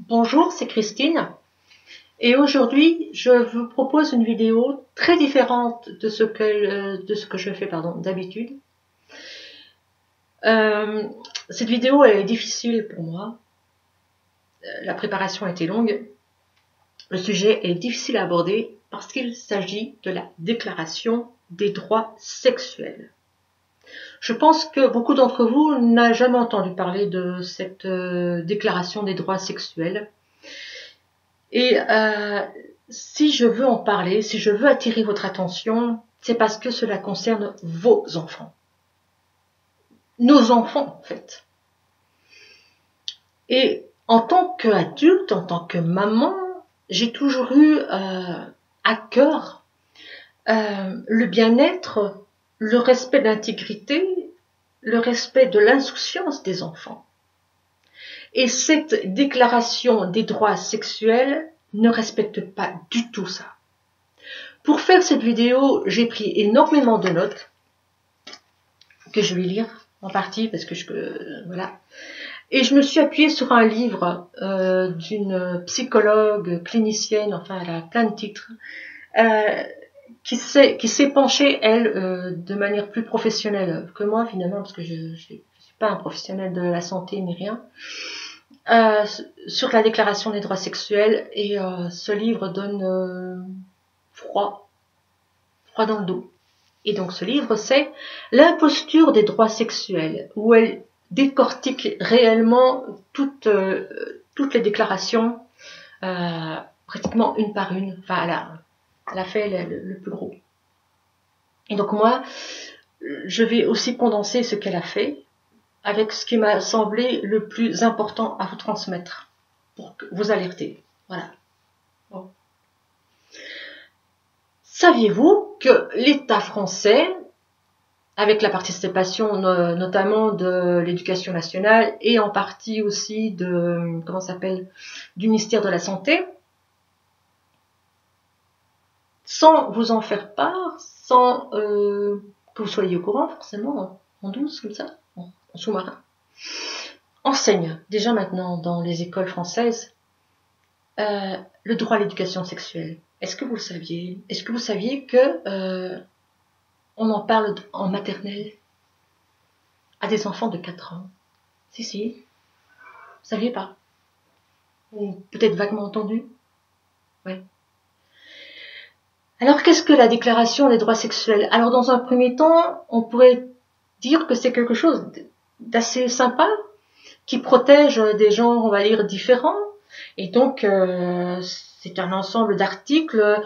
Bonjour, c'est Christine et aujourd'hui je vous propose une vidéo très différente de ce que je fais d'habitude. Cette vidéo elle est difficile pour moi, la préparation a été longue, le sujet est difficile à aborder parce qu'il s'agit de la déclaration des droits sexuels. Je pense que beaucoup d'entre vous n'ont jamais entendu parler de cette déclaration des droits sexuels. Et si je veux en parler, si je veux attirer votre attention, c'est parce que cela concerne vos enfants. Nos enfants, en fait. Et en tant qu'adulte, en tant que maman, j'ai toujours eu à cœur le bien-être, le respect de l'intégrité, le respect de l'insouciance des enfants. Et cette déclaration des droits sexuels ne respecte pas du tout ça. Pour faire cette vidéo, j'ai pris énormément de notes que je vais lire en partie parce que voilà. Et je me suis appuyée sur un livre d'une psychologue clinicienne, enfin elle a plein de titres, qui s'est penchée elle de manière plus professionnelle que moi finalement parce que je suis pas un professionnel de la santé ni rien. Sur la déclaration des droits sexuels et ce livre donne froid dans le dos. Et donc ce livre c'est l'imposture des droits sexuels où elle décortique réellement toutes les déclarations pratiquement une par une. Enfin elle a fait le plus gros. Et donc moi je vais aussi condenser ce qu'elle a fait avec ce qui m'a semblé le plus important à vous transmettre, pour vous alerter. Voilà. Bon. Saviez-vous que l'État français, avec la participation notamment de l'Éducation nationale et en partie aussi de, du ministère de la Santé, sans vous en faire part, sans que vous soyez au courant forcément, en douce comme ça, en sous-marin, enseigne déjà maintenant dans les écoles françaises le droit à l'éducation sexuelle. Est-ce que vous le saviez? Est-ce que vous saviez que on en parle en maternelle à des enfants de 4 ans? Si. Vous saviez pas? Ou peut-être vaguement entendu? Oui. Alors qu'est-ce que la déclaration des droits sexuels? Alors dans un premier temps, on pourrait dire que c'est quelque chose d'assez sympa, qui protège des genres, on va dire, différents. Et donc, c'est un ensemble d'articles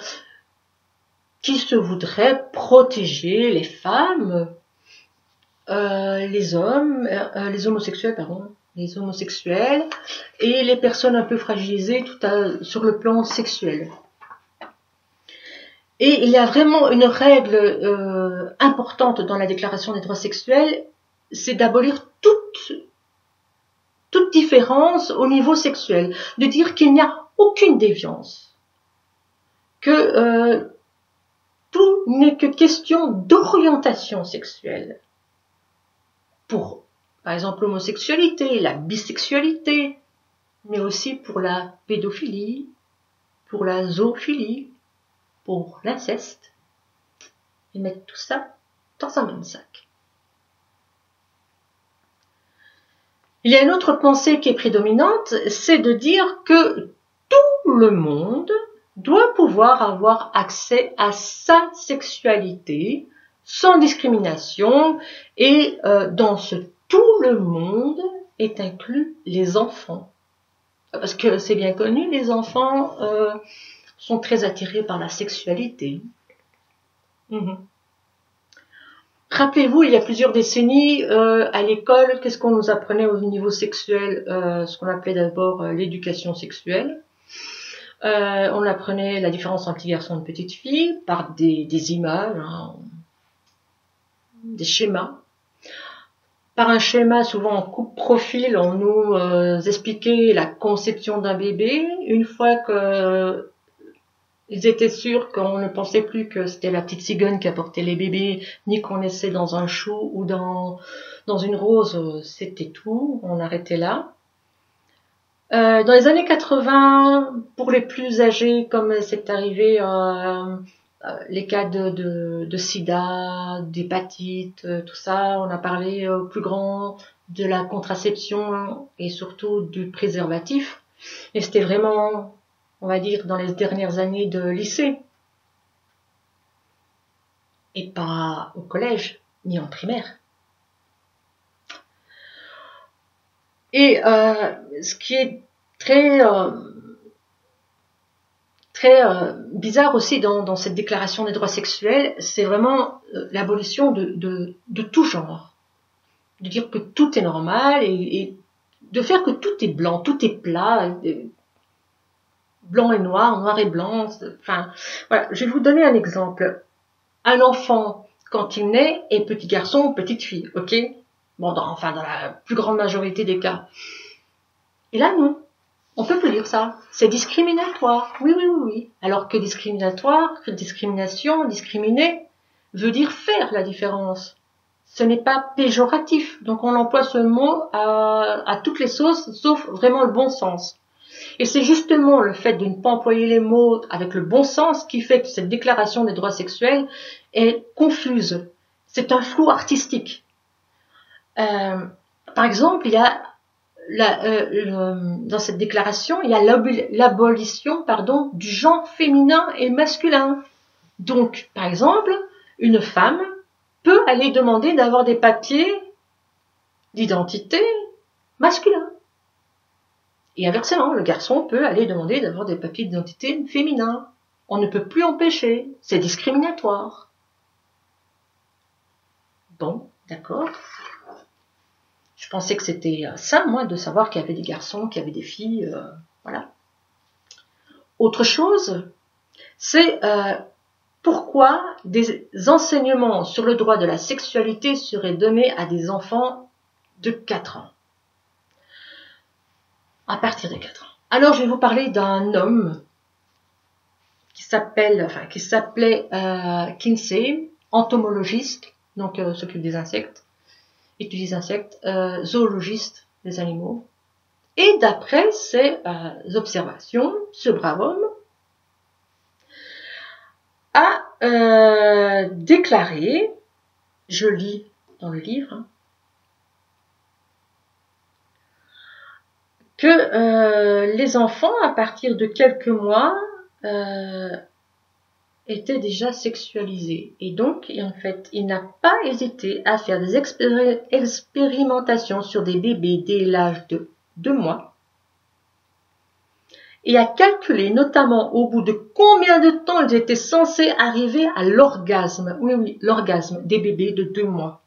qui se voudraient protéger les femmes, les hommes, les homosexuels et les personnes un peu fragilisées sur le plan sexuel. Et il y a vraiment une règle importante dans la déclaration des droits sexuels, c'est d'abolir toute différence au niveau sexuel, de dire qu'il n'y a aucune déviance, que tout n'est que question d'orientation sexuelle. Pour, par exemple, l'homosexualité, la bisexualité, mais aussi pour la pédophilie, pour la zoophilie, pour l'inceste, et mettre tout ça dans un même sac. Il y a une autre pensée qui est prédominante, c'est de dire que tout le monde doit pouvoir avoir accès à sa sexualité sans discrimination et dans ce tout le monde est inclus les enfants. Parce que c'est bien connu, les enfants sont très attirés par la sexualité. Rappelez-vous, il y a plusieurs décennies, à l'école, qu'est-ce qu'on nous apprenait au niveau sexuel, ce qu'on appelait d'abord l'éducation sexuelle. On apprenait la différence entre les garçons et les petites filles par des images, hein, des schémas. Par un schéma, souvent en coupe-profil, on nous expliquait la conception d'un bébé. Une fois que ils étaient sûrs qu'on ne pensait plus que c'était la petite cigogne qui apportait les bébés, ni qu'on naissait dans un chou ou dans une rose, c'était tout, on arrêtait là. Dans les années 80, pour les plus âgés, comme c'est arrivé les cas de sida, d'hépatite, tout ça, on a parlé au plus grand de la contraception et surtout du préservatif. Et c'était vraiment, on va dire, dans les dernières années de lycée. Et pas au collège, ni en primaire. Et ce qui est très bizarre aussi dans cette déclaration des droits sexuels, c'est vraiment l'abolition de tout genre. De dire que tout est normal et de faire que tout est blanc, tout est plat, blanc et noir, noir et blanc. Enfin, voilà. Je vais vous donner un exemple. Un enfant, quand il naît, est petit garçon ou petite fille, ok? Bon, dans la plus grande majorité des cas. Et là, non. On peut plus dire ça. C'est discriminatoire. Oui, oui, oui, oui. Alors que discriminatoire, discrimination, discriminer, veut dire faire la différence. Ce n'est pas péjoratif. Donc on emploie ce mot à toutes les sauces, sauf vraiment le bon sens. Et c'est justement le fait de ne pas employer les mots avec le bon sens qui fait que cette déclaration des droits sexuels est confuse. C'est un flou artistique. Par exemple, il y a dans cette déclaration, il y a l'abolition, du genre féminin et masculin. Donc, par exemple, une femme peut aller demander d'avoir des papiers d'identité masculins. Et inversement, le garçon peut aller demander d'avoir des papiers d'identité féminins. On ne peut plus empêcher. C'est discriminatoire. Bon, d'accord. Je pensais que c'était ça, moi, de savoir qu'il y avait des garçons, qu'il y avait des filles, voilà. Autre chose, c'est pourquoi des enseignements sur le droit de la sexualité seraient donnés à des enfants de 4 ans. À partir de 4 ans. Alors, je vais vous parler d'un homme qui s'appelait Kinsey, entomologiste, donc s'occupe des insectes, étudie les insectes, zoologiste des animaux. Et d'après ses observations, ce brave homme a déclaré, je lis dans le livre, que les enfants, à partir de quelques mois, étaient déjà sexualisés. Et donc, en fait, il n'a pas hésité à faire des expérimentations sur des bébés dès l'âge de 2 mois et à calculer notamment au bout de combien de temps ils étaient censés arriver à l'orgasme. Oui, oui, l'orgasme des bébés de 2 mois.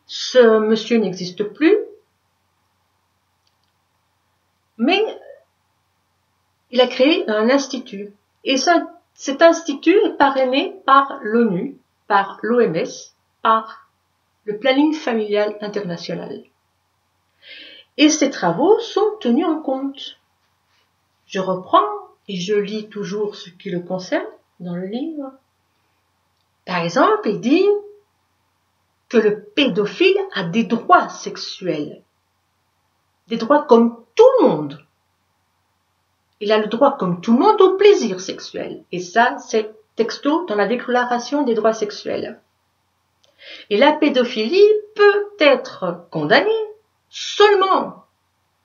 Ce monsieur n'existe plus, mais il a créé un institut. Et cet institut est parrainé par l'ONU, par l'OMS, par le Planning Familial International. Et ces travaux sont tenus en compte. Je reprends et je lis toujours ce qui le concerne dans le livre. Par exemple, il dit que le pédophile a des droits sexuels. Des droits comme tout le monde. Il a le droit comme tout le monde au plaisir sexuel. Et ça, c'est texto dans la Déclaration des droits sexuels. Et la pédophilie peut être condamnée seulement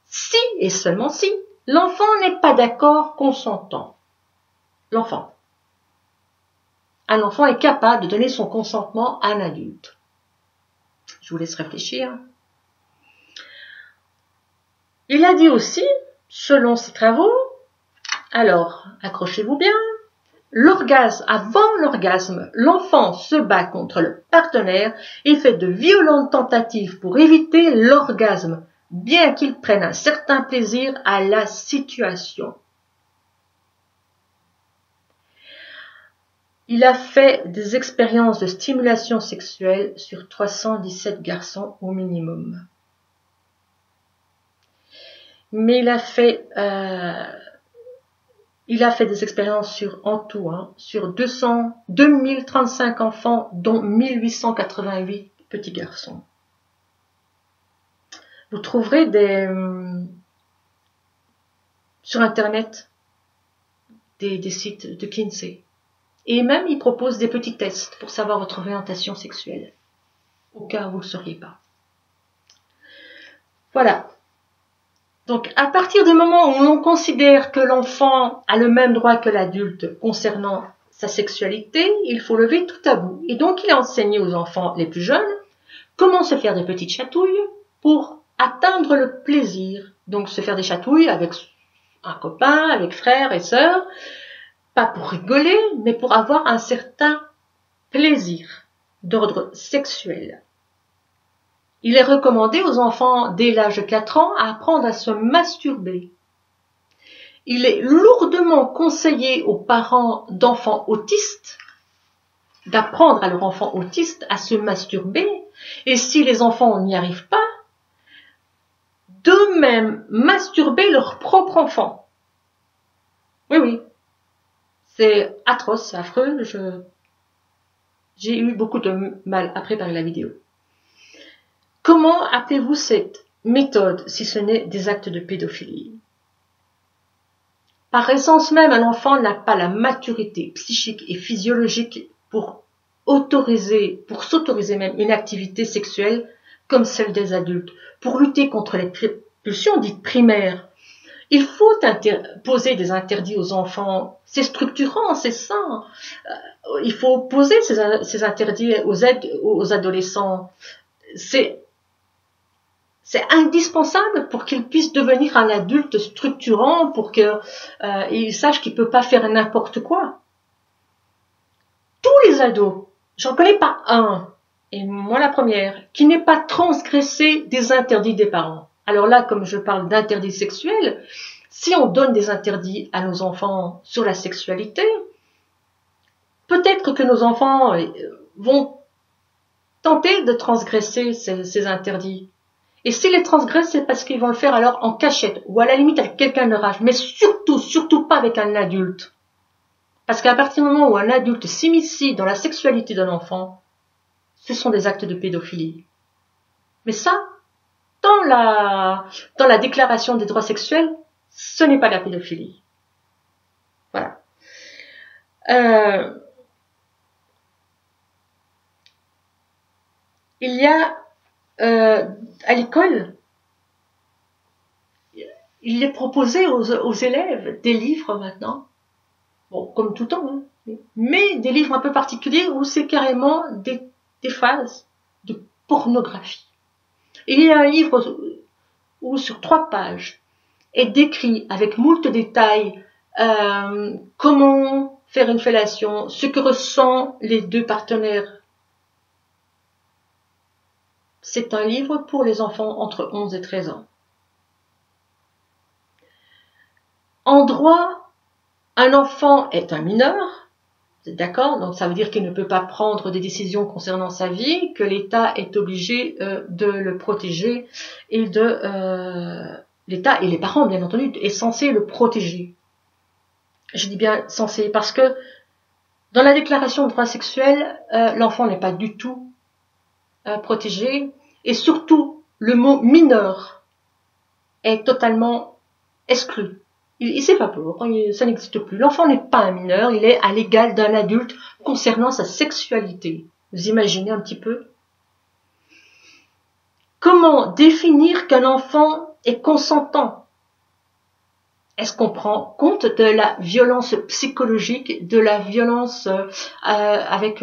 si et seulement si l'enfant n'est pas d'accord consentant. L'enfant. Un enfant est capable de donner son consentement à un adulte. Je vous laisse réfléchir. Il a dit aussi, selon ses travaux, alors accrochez-vous bien, avant l'orgasme, l'enfant se bat contre le partenaire et fait de violentes tentatives pour éviter l'orgasme, bien qu'il prenne un certain plaisir à la situation. Il a fait des expériences de stimulation sexuelle sur 317 garçons au minimum. Mais il a fait des expériences sur 2035 enfants, dont 1888 petits garçons. Vous trouverez sur Internet des sites de Kinsey. Et même, ils proposent des petits tests pour savoir votre orientation sexuelle, au cas où vous ne le sauriez pas. Voilà. Donc, à partir du moment où on considère que l'enfant a le même droit que l'adulte concernant sa sexualité, il faut lever tout tabou. Et donc, il est enseigné aux enfants les plus jeunes comment se faire des petites chatouilles pour atteindre le plaisir. Donc, se faire des chatouilles avec un copain, avec frères et sœurs, pas pour rigoler, mais pour avoir un certain plaisir d'ordre sexuel. Il est recommandé aux enfants dès l'âge de 4 ans à apprendre à se masturber. Il est lourdement conseillé aux parents d'enfants autistes d'apprendre à leur enfant autiste à se masturber, et si les enfants n'y arrivent pas, d'eux-mêmes masturber leur propre enfant. Oui, oui. C'est atroce, c'est affreux. J'ai eu beaucoup de mal à préparer la vidéo. Comment appelez-vous cette méthode si ce n'est des actes de pédophilie? Par essence même, un enfant n'a pas la maturité psychique et physiologique pour s'autoriser même une activité sexuelle comme celle des adultes. Pour lutter contre les pulsions dites primaires, il faut poser des interdits aux enfants. C'est structurant, c'est sain. Il faut poser ces interdits aux adolescents. C'est indispensable pour qu'il puisse devenir un adulte structurant, pour qu'il sache qu'il ne peut pas faire n'importe quoi. Tous les ados, j'en connais pas un, et moi la première, qui n'ait pas transgressé des interdits des parents. Alors là, comme je parle d'interdits sexuels, si on donne des interdits à nos enfants sur la sexualité, peut-être que nos enfants vont tenter de transgresser ces interdits. Et s'ils les transgressent, c'est parce qu'ils vont le faire alors en cachette, ou à la limite avec quelqu'un de leur âge, mais surtout pas avec un adulte. Parce qu'à partir du moment où un adulte s'immisce dans la sexualité d'un enfant, ce sont des actes de pédophilie. Mais ça, dans la déclaration des droits sexuels, ce n'est pas la pédophilie. Voilà. Il y a à l'école, il est proposé aux élèves des livres maintenant, bon, comme tout temps, hein, mais des livres un peu particuliers où c'est carrément des phases de pornographie. Et il y a un livre où sur 3 pages est décrit avec moult détails comment faire une fellation, ce que ressentent les deux partenaires. C'est un livre pour les enfants entre 11 et 13 ans. En droit, un enfant est un mineur, d'accord? Donc ça veut dire qu'il ne peut pas prendre des décisions concernant sa vie, que l'État est obligé de le protéger et l'État et les parents, bien entendu, est censé le protéger. Je dis bien censé parce que dans la déclaration de droits sexuels, l'enfant n'est pas du tout protégé, et surtout le mot mineur est totalement exclu. Il s'évapore, ça n'existe plus. L'enfant n'est pas un mineur, il est à l'égal d'un adulte concernant sa sexualité. Vous imaginez un petit peu? Comment définir qu'un enfant est consentant? Est-ce qu'on prend compte de la violence psychologique, de la violence avec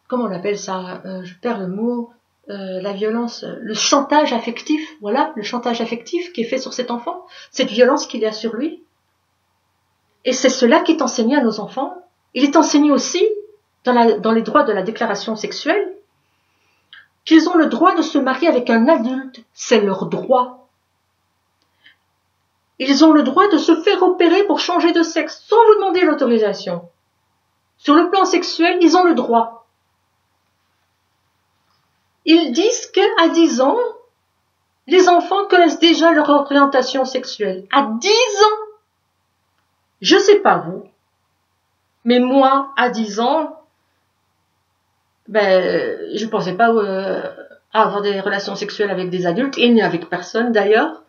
comment on appelle ça, je perds le mot, la violence, le chantage affectif, voilà, le chantage affectif qui est fait sur cet enfant, cette violence qu'il y a sur lui. Et c'est cela qui est enseigné à nos enfants. Il est enseigné aussi, dans les droits de la déclaration sexuelle, qu'ils ont le droit de se marier avec un adulte, c'est leur droit. Ils ont le droit de se faire opérer pour changer de sexe, sans vous demander l'autorisation. Sur le plan sexuel, ils ont le droit. Ils disent qu'à 10 ans, les enfants connaissent déjà leur orientation sexuelle. À 10 ans! Je sais pas vous, mais moi, à 10 ans, je pensais pas à avoir des relations sexuelles avec des adultes, et ni avec personne d'ailleurs.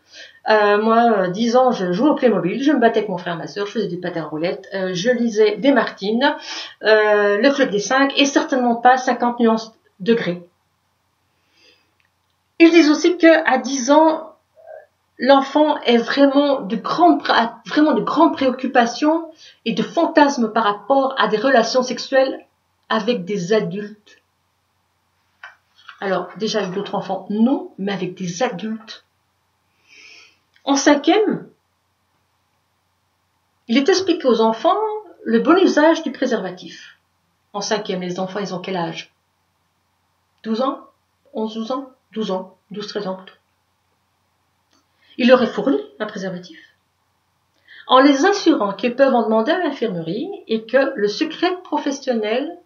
Moi, 10 ans, je jouais au Playmobil, je me battais avec mon frère et ma soeur, je faisais du patin à roulettes, je lisais des Martine, le Club des 5, et certainement pas 50 nuances degrés. Ils disent aussi qu'à 10 ans, l'enfant est vraiment de grandes préoccupations et de fantasmes par rapport à des relations sexuelles avec des adultes. Alors, déjà avec d'autres enfants, non, mais avec des adultes. En 5e, il est expliqué aux enfants le bon usage du préservatif. En 5e, les enfants, ils ont quel âge? 12 ans? 11-12 ans? 12 ans, 12-13 ans plutôt. Il leur est fourni un préservatif, en les assurant qu'ils peuvent en demander à l'infirmerie et que le secret professionnel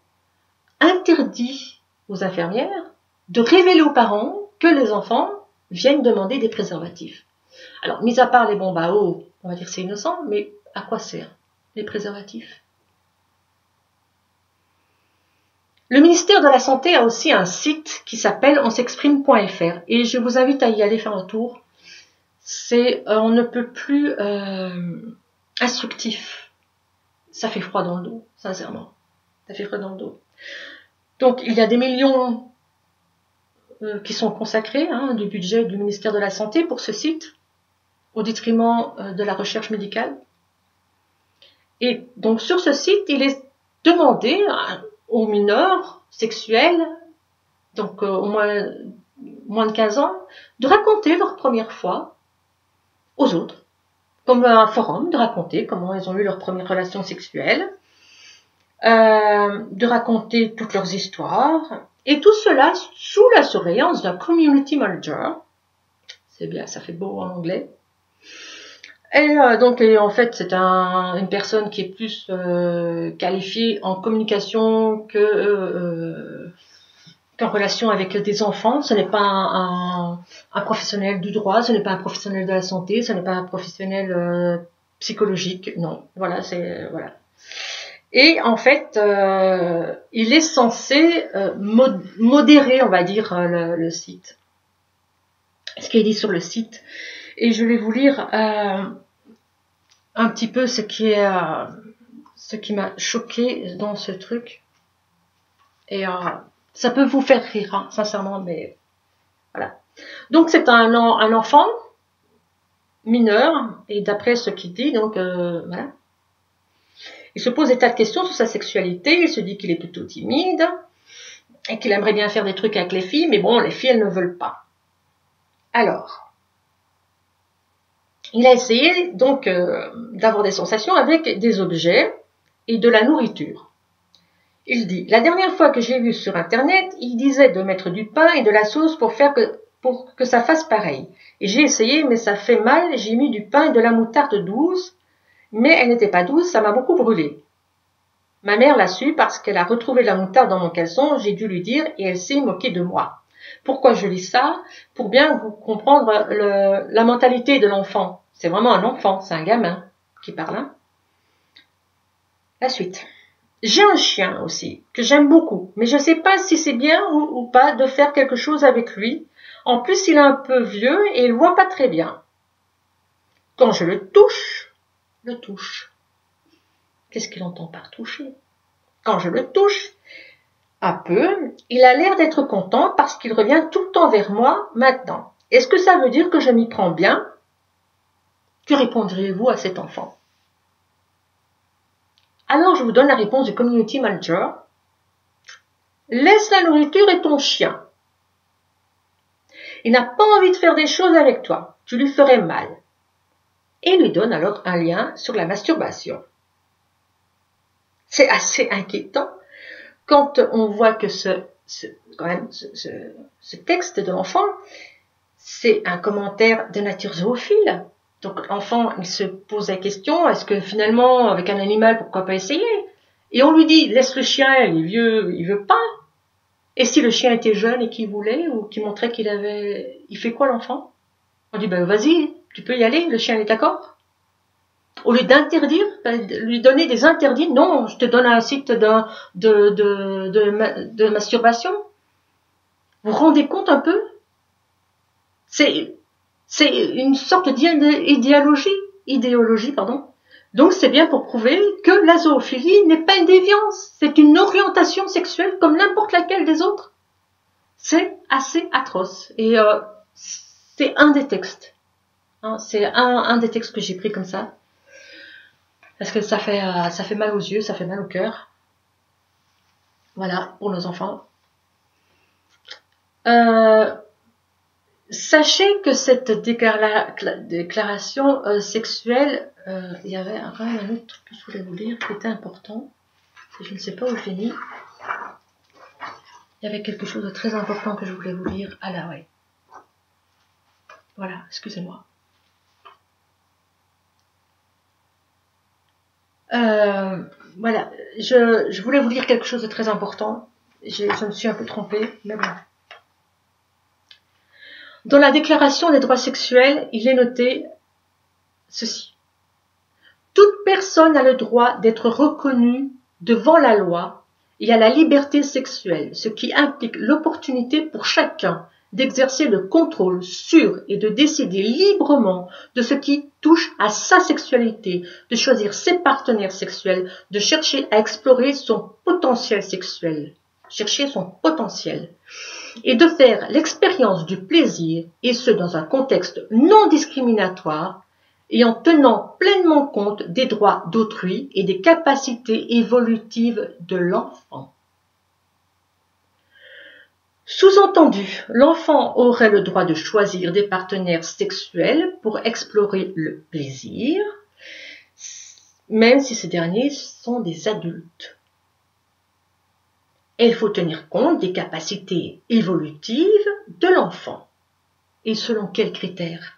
interdit aux infirmières de révéler aux parents que les enfants viennent demander des préservatifs. Alors, mis à part les bombes à eau, on va dire c'est innocent, mais à quoi servent les préservatifs? Le ministère de la Santé a aussi un site qui s'appelle onsexprime.fr et je vous invite à y aller faire un tour. On ne peut plus instructif. Ça fait froid dans le dos, sincèrement. Ça fait froid dans le dos. Donc, il y a des millions qui sont consacrés du budget du ministère de la Santé pour ce site, au détriment de la recherche médicale. Et donc, sur ce site, il est demandé aux mineurs sexuels, donc au moins de 15 ans, de raconter leur première fois aux autres, comme un forum, de raconter comment ils ont eu leur première relation sexuelle, de raconter toutes leurs histoires, et tout cela sous la surveillance d'un community manager. C'est bien, ça fait beau en anglais. Et donc, en fait, c'est une personne qui est plus qualifiée en communication qu'en relation avec des enfants. Ce n'est pas un professionnel du droit, ce n'est pas un professionnel de la santé, ce n'est pas un professionnel psychologique. Non, voilà, voilà. Et en fait, il est censé modérer, on va dire, le site. Ce qui est dit sur le site. Et je vais vous lire un petit peu ce qui m'a choqué dans ce truc. Et ça peut vous faire rire, sincèrement, mais voilà. Donc c'est un enfant mineur, et d'après ce qu'il dit, donc voilà. Il se pose des tas de questions sur sa sexualité, il se dit qu'il est plutôt timide, et qu'il aimerait bien faire des trucs avec les filles, mais bon, les filles, elles ne veulent pas. Alors, il a essayé donc d'avoir des sensations avec des objets et de la nourriture. Il dit, la dernière fois que j'ai vu sur internet, il disait de mettre du pain et de la sauce pour que ça fasse pareil. Et j'ai essayé, mais ça fait mal, j'ai mis du pain et de la moutarde douce, mais elle n'était pas douce, ça m'a beaucoup brûlé. Ma mère l'a su parce qu'elle a retrouvé la moutarde dans mon caleçon, j'ai dû lui dire et elle s'est moquée de moi. Pourquoi je lis ça? Pour bien vous comprendre la mentalité de l'enfant. C'est vraiment un enfant, c'est un gamin qui parle. La suite. J'ai un chien aussi, que j'aime beaucoup, mais je ne sais pas si c'est bien ou pas de faire quelque chose avec lui. En plus, il est un peu vieux et il ne voit pas très bien. Quand je le touche. Qu'est-ce qu'il entend par toucher? Quand je le touche, un peu, il a l'air d'être content parce qu'il revient tout le temps vers moi maintenant. Est-ce que ça veut dire que je m'y prends bien? Que répondriez-vous à cet enfant? Alors je vous donne la réponse du community manager. Laisse la nourriture et ton chien. Il n'a pas envie de faire des choses avec toi. Tu lui ferais mal. Et il lui donne alors un lien sur la masturbation. C'est assez inquiétant quand on voit que ce texte de l'enfant, c'est un commentaire de nature zoophile. Donc l'enfant, il se pose la question, est-ce que finalement, avec un animal, pourquoi pas essayer? Et on lui dit, laisse le chien, il est vieux, il veut pas. Et si le chien était jeune et qu'il voulait, ou qu'il montrait il fait quoi l'enfant? On dit, ben vas-y, tu peux y aller, le chien est d'accord. Au lieu d'interdire, lui donner des interdits, non, je te donne un site de masturbation. Vous vous rendez compte un peu? C'est une sorte idéologie, pardon. Donc c'est bien pour prouver que la zoophilie n'est pas une déviance, c'est une orientation sexuelle comme n'importe laquelle des autres. C'est assez atroce. Et c'est un des textes. Hein, c'est un des textes que j'ai pris comme ça. Parce que ça fait mal aux yeux, ça fait mal au cœur. Voilà, pour nos enfants. Sachez que cette déclaration sexuelle, il y avait quand même un autre truc que je voulais vous lire qui était important. Je ne sais pas où je l'ai mis. Il y avait quelque chose de très important que je voulais vous lire. Ah là, ouais. Voilà, excusez-moi. Voilà, je voulais vous lire quelque chose de très important. Je me suis un peu trompée, mais bon. Dans la Déclaration des droits sexuels, il est noté ceci. Toute personne a le droit d'être reconnue devant la loi et à la liberté sexuelle, ce qui implique l'opportunité pour chacun d'exercer le contrôle sur et de décider librement de ce qui touche à sa sexualité, de choisir ses partenaires sexuels, de chercher à explorer son potentiel sexuel, et de faire l'expérience du plaisir, et ce dans un contexte non discriminatoire, et en tenant pleinement compte des droits d'autrui et des capacités évolutives de l'enfant. Sous-entendu, l'enfant aurait le droit de choisir des partenaires sexuels pour explorer le plaisir, même si ces derniers sont des adultes. Et il faut tenir compte des capacités évolutives de l'enfant. Et selon quels critères?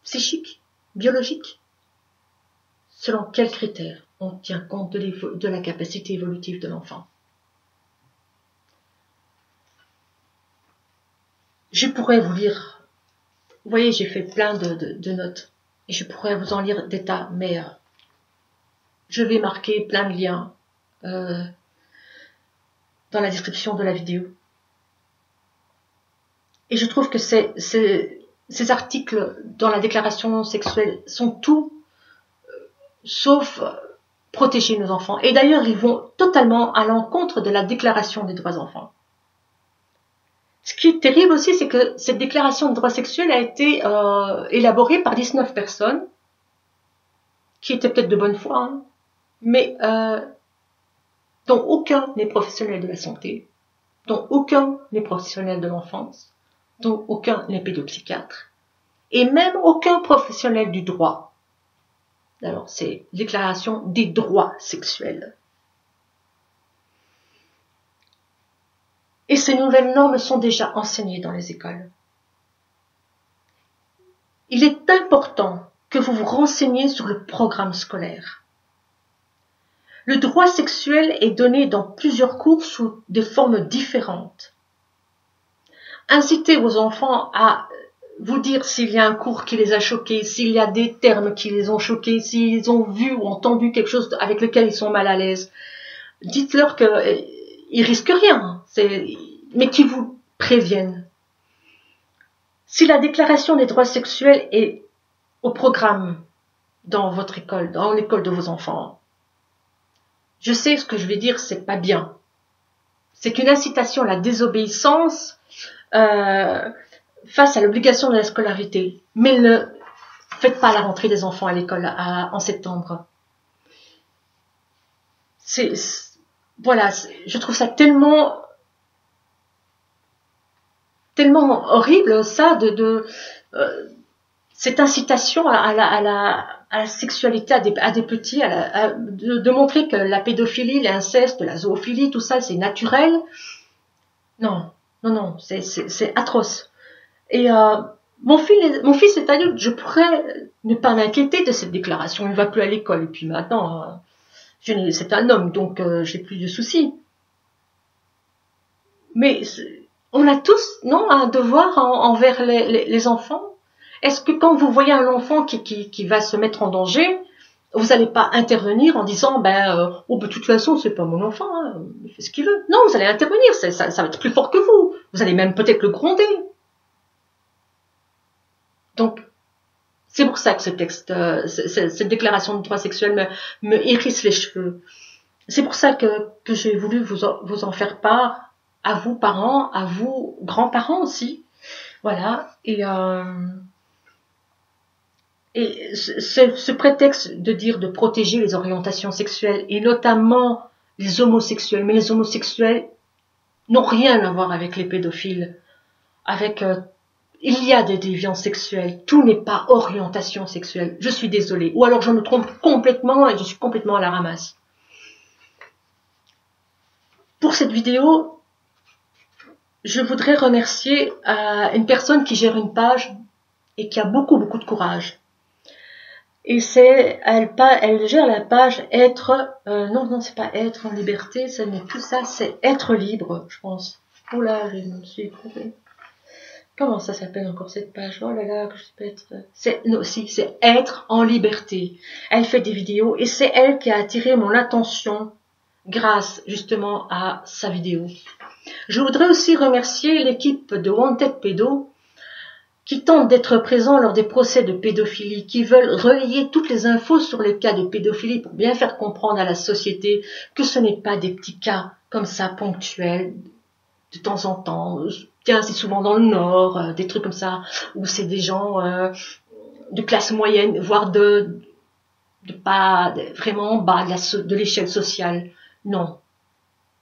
Psychiques, biologiques? Selon quels critères on tient compte de la capacité évolutive de l'enfant? Je pourrais vous lire, vous voyez, j'ai fait plein de notes, et je pourrais vous en lire des tas, mais je vais marquer plein de liens dans la description de la vidéo. Et je trouve que ces articles dans la déclaration sexuelle sont tout sauf protéger nos enfants. Et d'ailleurs, ils vont totalement à l'encontre de la déclaration des droits enfants. Ce qui est terrible aussi, c'est que cette déclaration de droits sexuels a été élaborée par 19 personnes, qui étaient peut-être de bonne foi, hein, mais dont aucun n'est professionnel de la santé, dont aucun n'est professionnel de l'enfance, dont aucun n'est pédopsychiatre, et même aucun professionnel du droit. Alors, c'est déclaration des droits sexuels. Et ces nouvelles normes sont déjà enseignées dans les écoles. Il est important que vous vous renseigniez sur le programme scolaire. Le droit sexuel est donné dans plusieurs cours sous des formes différentes. Incitez vos enfants à vous dire s'il y a un cours qui les a choqués, s'il y a des termes qui les ont choqués, s'ils ont vu ou entendu quelque chose avec lequel ils sont mal à l'aise. Dites-leur qu'ils risquent rien, mais qu'ils vous préviennent. Si la déclaration des droits sexuels est au programme dans votre école, dans l'école de vos enfants, je sais ce que je vais dire, c'est pas bien. C'est une incitation à la désobéissance face à l'obligation de la scolarité. Mais ne faites pas la rentrée des enfants à l'école en septembre. Voilà, je trouve ça tellement horrible, ça, cette incitation à la sexualité à des petits, de montrer que la pédophilie, l'inceste, la zoophilie, tout ça, c'est naturel. Non, c'est atroce. Et mon fils est adulte, je pourrais ne pas m'inquiéter de cette déclaration. Il ne va plus à l'école. Et puis maintenant, c'est un homme, donc j'ai plus de soucis. Mais on a tous, non, un devoir envers les enfants. Est-ce que quand vous voyez un enfant qui va se mettre en danger, Vous n'allez pas intervenir en disant, oh, de toute façon, c'est pas mon enfant, hein, il fait ce qu'il veut. Non, vous allez intervenir, ça va être plus fort que vous. Vous allez même peut-être le gronder. Donc, c'est pour ça que ce texte, cette déclaration de droit sexuel me hérisse les cheveux. C'est pour ça que j'ai voulu vous en faire part, à vous parents, à vous grands-parents aussi. Voilà. Et ce prétexte de dire de protéger les orientations sexuelles, et notamment les homosexuels, mais les homosexuels n'ont rien à voir avec les pédophiles, avec il y a des déviances sexuelles, tout n'est pas orientation sexuelle, je suis désolée, ou alors je me trompe complètement et je suis complètement à la ramasse. Pour cette vidéo, je voudrais remercier une personne qui gère une page et qui a beaucoup de courage. Et elle gère la page être, non, c'est pas être en liberté, ce n'est plus ça, c'est être libre, je pense. Oh là, je me suis trompée. Comment ça s'appelle encore cette page? Oh là là, que je sais pas être... c'est être en liberté. Elle fait des vidéos et c'est elle qui a attiré mon attention grâce justement à sa vidéo. Je voudrais aussi remercier l'équipe de Wanted Pédo qui tentent d'être présents lors des procès de pédophilie, qui veulent relayer toutes les infos sur les cas de pédophilie pour bien faire comprendre à la société que ce n'est pas des petits cas comme ça ponctuels de temps en temps. Tiens, c'est souvent dans le Nord, des trucs comme ça, où c'est des gens de classe moyenne, voire de pas vraiment en bas de l'échelle sociale. Non,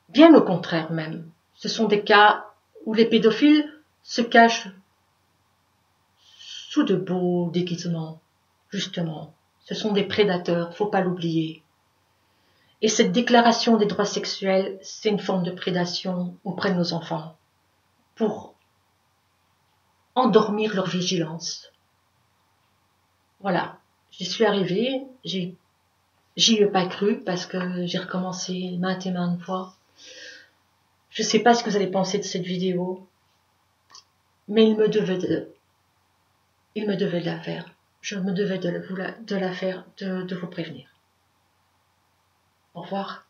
bien au contraire même. Ce sont des cas où les pédophiles se cachent sous de beaux déguisements, justement. Ce sont des prédateurs, faut pas l'oublier. Et cette déclaration des droits sexuels, c'est une forme de prédation auprès de nos enfants, pour endormir leur vigilance. Voilà, j'y suis arrivée, j'y ai pas cru, parce que j'ai recommencé maintes et maintes fois. Je sais pas ce que vous allez penser de cette vidéo, mais il me devait de la faire. Je me devais de la faire, de vous prévenir. Au revoir.